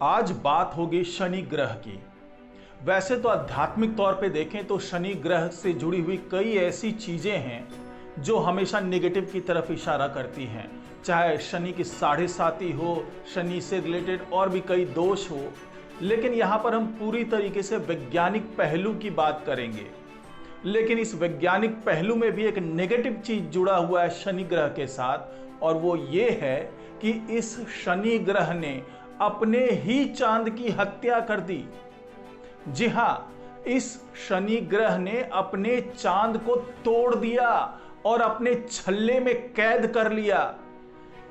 आज बात होगी शनि ग्रह की। वैसे तो आध्यात्मिक तौर पे देखें तो शनि ग्रह से जुड़ी हुई कई ऐसी चीजें हैं जो हमेशा नेगेटिव की तरफ इशारा करती हैं, चाहे शनि की 7.5 हो, शनि से रिलेटेड और भी कई दोष हो। लेकिन यहाँ पर हम पूरी तरीके से वैज्ञानिक पहलू की बात करेंगे। लेकिन इस वैज्ञानिक पहलू में भी एक नेगेटिव चीज जुड़ा हुआ है शनि ग्रह के साथ, और वो ये है कि इस शनि ग्रह ने अपने ही चांद की हत्या कर दी। जी हां, इस शनि ग्रह ने अपने चांद को तोड़ दिया और अपने छल्ले में कैद कर लिया।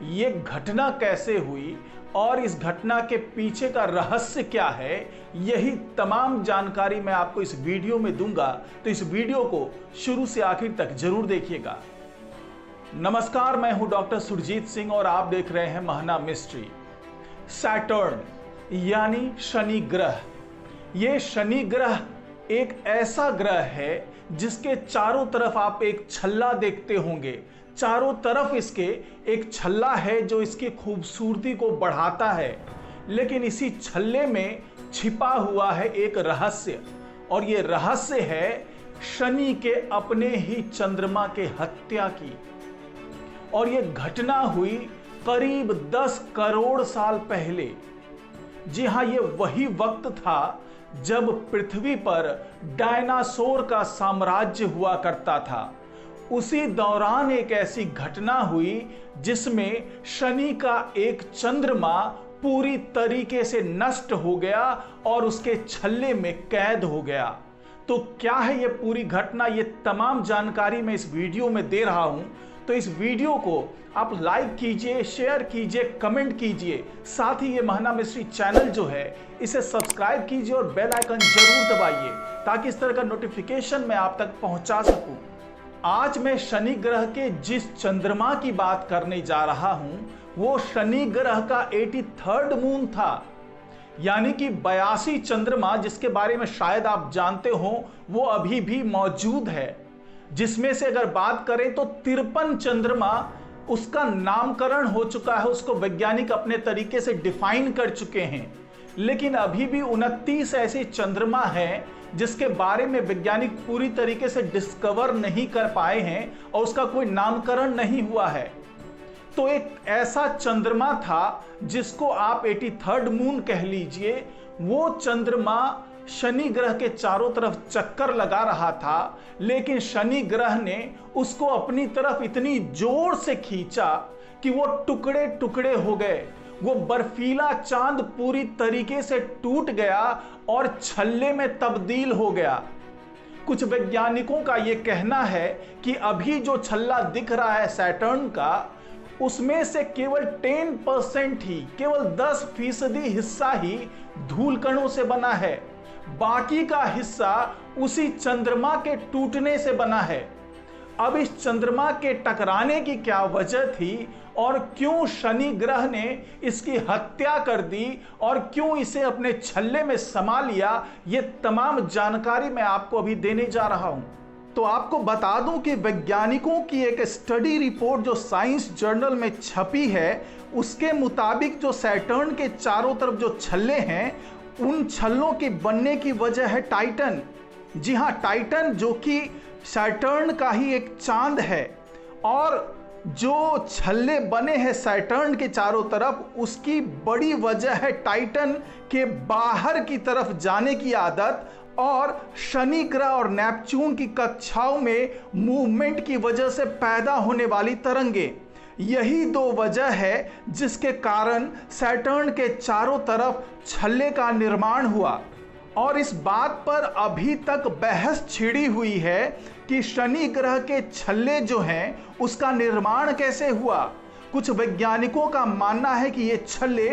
ये घटना कैसे हुई और इस घटना के पीछे का रहस्य क्या है, यही तमाम जानकारी मैं आपको इस वीडियो में दूंगा। तो इस वीडियो को शुरू से आखिर तक जरूर देखिएगा। नमस्कार, मैं हूं डॉक्टर सुरजीत सिंह और आप देख रहे हैं महना मिस्ट्री। सैटर्न यानी शनि ग्रह। ये शनि ग्रह एक ऐसा ग्रह है जिसके चारों तरफ आप एक छल्ला देखते होंगे। चारों तरफ इसके एक छल्ला है जो इसकी खूबसूरती को बढ़ाता है। लेकिन इसी छल्ले में छिपा हुआ है एक रहस्य, और ये रहस्य है शनि के अपने ही चंद्रमा के हत्या की। और ये घटना हुई करीब 10 करोड़ साल पहले। जी हां, ये वही वक्त था जब पृथ्वी पर डायनासोर का साम्राज्य हुआ करता था। उसी दौरान एक ऐसी घटना हुई जिसमें शनि का एक चंद्रमा पूरी तरीके से नष्ट हो गया और उसके छल्ले में कैद हो गया। तो क्या है ये पूरी घटना, ये तमाम जानकारी मैं इस वीडियो में दे रहा हूं। तो इस वीडियो को आप लाइक कीजिए, शेयर कीजिए, कमेंट कीजिए। साथ ही ये महना मिस्ट्री चैनल जो है इसे सब्सक्राइब कीजिए और बेल आइकन जरूर दबाइए ताकि इस तरह का नोटिफिकेशन मैं आप तक पहुंचा सकूं। आज मैं शनि ग्रह के जिस चंद्रमा की बात करने जा रहा हूं वो शनि ग्रह का 83rd मून था, यानी कि 82 चंद्रमा, जिसके बारे में शायद आप जानते हो वो अभी भी मौजूद है। जिसमें से अगर बात करें तो 53 चंद्रमा उसका नामकरण हो चुका है, उसको वैज्ञानिक अपने तरीके से डिफाइन कर चुके हैं। लेकिन अभी भी 29 ऐसे चंद्रमा हैं जिसके बारे में वैज्ञानिक पूरी तरीके से डिस्कवर नहीं कर पाए हैं और उसका कोई नामकरण नहीं हुआ है। तो एक ऐसा चंद्रमा था जिसको आप 83rd मून कह लीजिए। वो चंद्रमा शनि ग्रह के चारों तरफ चक्कर लगा रहा था, लेकिन शनि ग्रह ने उसको अपनी तरफ इतनी जोर से खींचा कि वो टुकड़े टुकड़े हो गए। वो बर्फीला चांद पूरी तरीके से टूट गया और छल्ले में तब्दील हो गया। कुछ वैज्ञानिकों का यह कहना है कि अभी जो छल्ला दिख रहा है सैटर्न का, उसमें से केवल 10% ही, केवल 10% हिस्सा ही धूल कणों से बना है। बाकी का हिस्सा उसी चंद्रमा के टूटने से बना है। अब इस चंद्रमा के टकराने की क्या वजह थी और क्यों शनि ग्रह ने इसकी हत्या कर दी और क्यों इसे अपने छल्ले में समा लिया, ये तमाम जानकारी मैं आपको अभी देने जा रहा हूं। तो आपको बता दूं कि वैज्ञानिकों की एक स्टडी रिपोर्ट जो साइंस जर्नल में छपी है, उसके मुताबिक जो सैटर्न के चारों तरफ जो छल्ले हैं, उन छल्लों के बनने की वजह है टाइटन। जी हां, टाइटन जो कि सैटर्न का ही एक चांद है। और जो छल्ले बने हैं सैटर्न के चारों तरफ, उसकी बड़ी वजह है टाइटन के बाहर की तरफ जाने की आदत और शनि ग्रह और नेपच्यून की कक्षाओं में मूवमेंट की वजह से पैदा होने वाली तरंगे। यही दो वजह है जिसके कारण सैटर्न के चारों तरफ छल्ले का निर्माण हुआ। और इस बात पर अभी तक बहस छिड़ी हुई है कि शनि ग्रह के छल्ले जो हैं उसका निर्माण कैसे हुआ। कुछ वैज्ञानिकों का मानना है कि ये छल्ले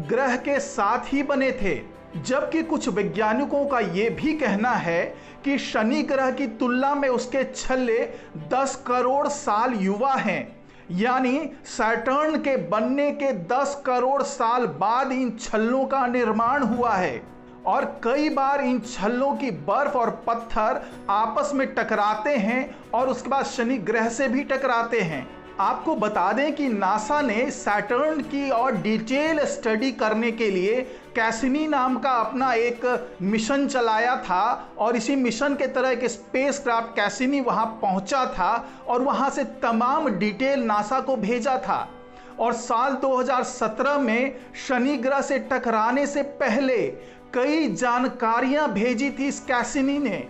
ग्रह के साथ ही बने थे, जबकि कुछ वैज्ञानिकों का यह भी कहना है कि शनि ग्रह की तुलना में उसके छल्ले 10 करोड़ साल युवा हैं। यानी सैटर्न के बनने के 10 करोड़ साल बाद इन छल्लों का निर्माण हुआ है। और कई बार इन छल्लों की बर्फ और पत्थर आपस में टकराते हैं और उसके बाद शनि ग्रह से भी टकराते हैं। आपको बता दें कि नासा ने सैटर्न की और डिटेल स्टडी करने के लिए कैसिनी नाम का अपना एक मिशन चलाया था और इसी मिशन के तरह एक स्पेसक्राफ्ट कैसिनी वहां पहुंचा था और वहां से तमाम डिटेल नासा को भेजा था। और साल 2017 में शनि ग्रह से टकराने से पहले कई जानकारियां भेजी थी इस कैसिनी ने।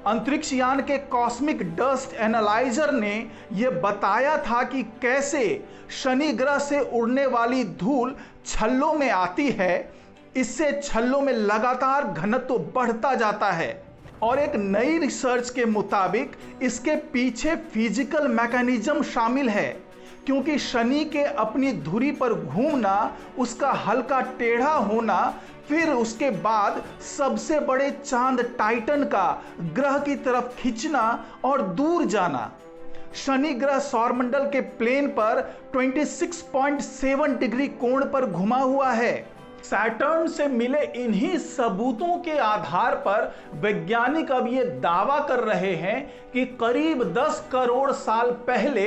अंतरिक्ष यान के कॉस्मिक डस्ट एनालाइजर ने यह बताया था कि कैसे शनि ग्रह से उड़ने वाली धूल छल्लों में आती है। इससे छल्लों में लगातार घनत्व बढ़ता जाता है और एक नई रिसर्च के मुताबिक इसके पीछे फिजिकल मैकेनिज्म शामिल है, क्योंकि शनि के अपनी धुरी पर घूमना, उसका हल्का टेढ़ा होना, फिर उसके बाद सबसे बड़े चांद टाइटन का ग्रह की तरफ खींचना और दूर जाना। शनि ग्रह सौरमंडल के प्लेन पर 26.7 डिग्री कोण पर घुमा हुआ है। सैटर्न से मिले इन्हीं सबूतों के आधार पर वैज्ञानिक अब ये दावा कर रहे हैं कि करीब 10 करोड़ साल पहले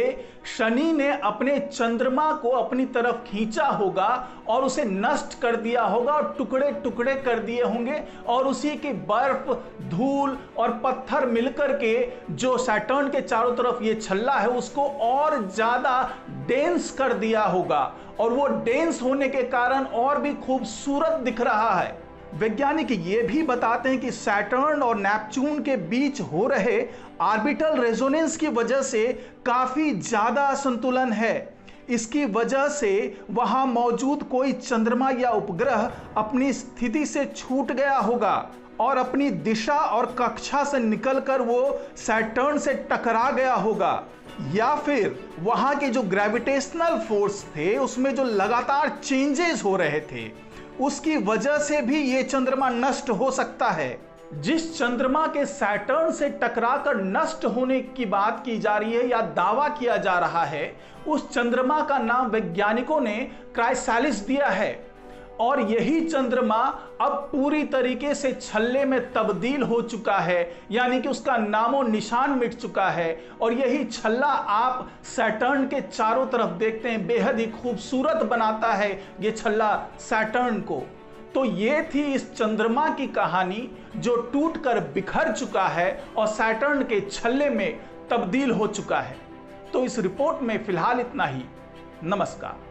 शनि ने अपने चंद्रमा को अपनी तरफ खींचा होगा और उसे नष्ट कर दिया होगा और टुकड़े टुकड़े कर दिए होंगे और उसी की बर्फ, धूल और पत्थर मिलकर के जो सैटर्न के चारों तरफ ये छल्ला है उसको और ज्यादा डेंस कर दिया होगा और वो डेंस होने के कारण और भी खूबसूरत दिख रहा है। वैज्ञानिक ये भी बताते हैं कि सैटर्न और नेपच्यून के बीच हो रहे ऑर्बिटल रेजोनेंस की वजह से काफी ज्यादा असंतुलन है। इसकी वजह से वहां मौजूद कोई चंद्रमा या उपग्रह अपनी स्थिति से छूट गया होगा और अपनी दिशा और कक्षा से निकलकर वो सैटर्न से टकरा गया होगा, या फिर वहां के जो ग्रेविटेशनल फोर्स थे उसमें जो लगातार चेंजेस हो रहे थे उसकी वजह से भी ये चंद्रमा नष्ट हो सकता है। जिस चंद्रमा के सैटर्न से टकराकर नष्ट होने की बात की जा रही है या दावा किया जा रहा है, उस चंद्रमा का नाम वैज्ञानिकों ने क्राइसैलिस दिया है और यही चंद्रमा अब पूरी तरीके से छल्ले में तब्दील हो चुका है, यानी कि उसका नामो निशान मिट चुका है और यही छल्ला आप सैटर्न के चारों तरफ देखते हैं, बेहद ही खूबसूरत बनाता है ये छल्ला सैटर्न को। तो ये थी इस चंद्रमा की कहानी जो टूटकर बिखर चुका है और सैटर्न के छल्ले में तब्दील हो चुका है। तो इस रिपोर्ट में फिलहाल इतना ही। नमस्कार।